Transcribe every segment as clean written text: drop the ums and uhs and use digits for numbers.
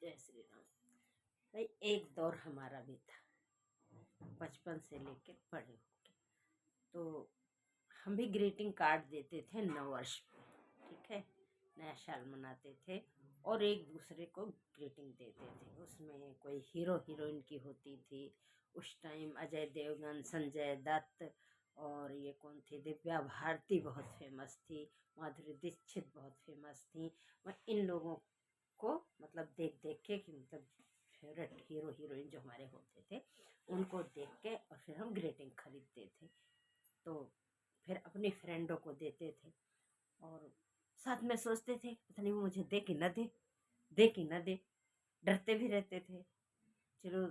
जय श्री राम। भाई एक दौर हमारा भी था, बचपन से लेकर बड़े होके, तो हम भी ग्रीटिंग कार्ड देते थे नव वर्ष पे, ठीक है, नया साल मनाते थे और एक दूसरे को ग्रीटिंग देते थे। उसमें कोई हीरो हीरोइन की होती थी उस टाइम, अजय देवगन, संजय दत्त और ये कौन थी, दिव्या भारती बहुत फेमस थी, माधुरी दीक्षित बहुत फेमस थी। मैं इन लोगों को मतलब देख देख के कि मतलब फेवरेट हीरो हीरोइन जो हमारे होते थे उनको देख के और फिर हम ग्रीटिंग खरीदते थे। तो फिर अपनी फ्रेंडों को देते थे और साथ में सोचते थे पता नहीं वो मुझे दे कि न दे, दे कि न दे, डरते भी रहते थे, चलो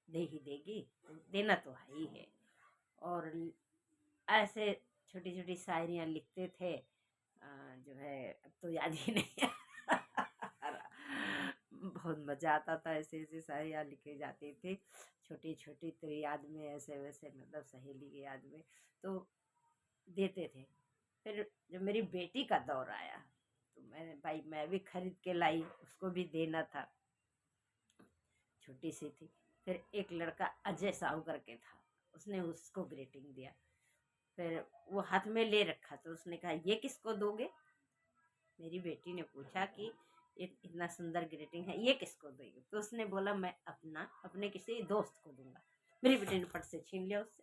दे ही देगी तो देना तो है ही है। और ऐसे छोटी छोटी शायरियाँ लिखते थे, जो है अब तो याद ही नहीं आ रहा। बहुत मज़ा आता था, ऐसे ऐसे शायरियाँ लिखे जाती थी छोटी छोटी, तो याद में ऐसे वैसे मतलब सहेली की याद में तो देते थे। फिर जब मेरी बेटी का दौर आया तो मैं भी खरीद के लाई, उसको भी देना था, छोटी सी थी। फिर एक लड़का अजय साहू करके था, उसने उसको ग्रीटिंग दिया। फिर वो हाथ में ले रखा तो उसने कहा ये किसको दोगे। मेरी बेटी ने पूछा कि इतना सुंदर ग्रीटिंग है, ये किसको दोगे। तो उसने बोला मैं अपने किसी दोस्त को दूंगा। मेरी बेटी ने फट से छीन लिया उससे।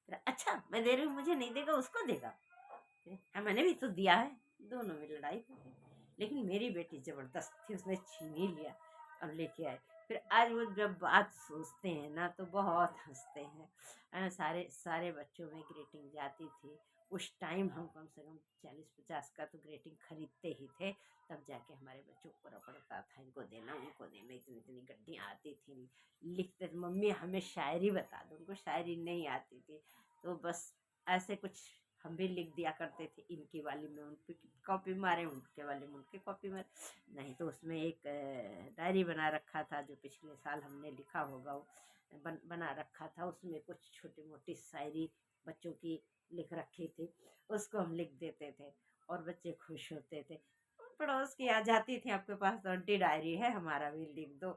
फिर अच्छा मैं दे रही हूँ, मुझे नहीं देगा उसको देगा। हाँ मैंने भी तो दिया है। दोनों में लड़ाई हो गई, लेकिन मेरी बेटी जबरदस्त थी, उसने छीन ही लिया और लेके आए। फिर आज वो जब बात सोचते हैं ना तो बहुत हंसते हैं। सारे सारे बच्चों में ग्रीटिंग जाती थी उस टाइम। हम कम से कम 40-50 का तो ग्रीटिंग खरीदते ही थे, तब जाके हमारे बच्चों को पड़ता था इनको देना उनको देना। इतनी इतनी गड्डियाँ आती थी, लिखते थे मम्मी हमें शायरी बता दो, उनको शायरी नहीं आती थी तो बस ऐसे कुछ हम भी लिख दिया करते थे, इनकी वाली में उनकी कॉपी मारे, उनके वाले में उनकी कॉपी मारे। नहीं तो उसमें एक डायरी बना रखा था जो पिछले साल हमने लिखा होगा, वो बना रखा था। उसमें कुछ छोटी मोटी शायरी बच्चों की लिख रखी थी, उसको हम लिख देते थे और बच्चे खुश होते थे। पड़ोस की आ जाती थी आपके पास तो आंटी डायरी है हमारा भी लिख दो।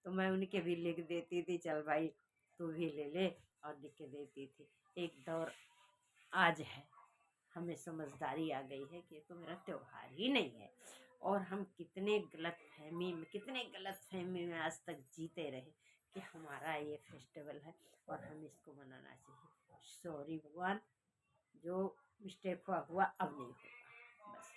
तो मैं उनके भी लिख देती थी, चल भाई तू भी ले ले, और लिख के देती थी। एक दौर आज है, हमें समझदारी आ गई है कि ये तो मेरा त्योहार ही नहीं है। और हम कितने गलत फहमी में आज तक जीते रहे कि हमारा ये फेस्टिवल है और हम इसको मनाना चाहिए। सॉरी भगवान, जो मिस्टेक हुआ अब नहीं होगा बस।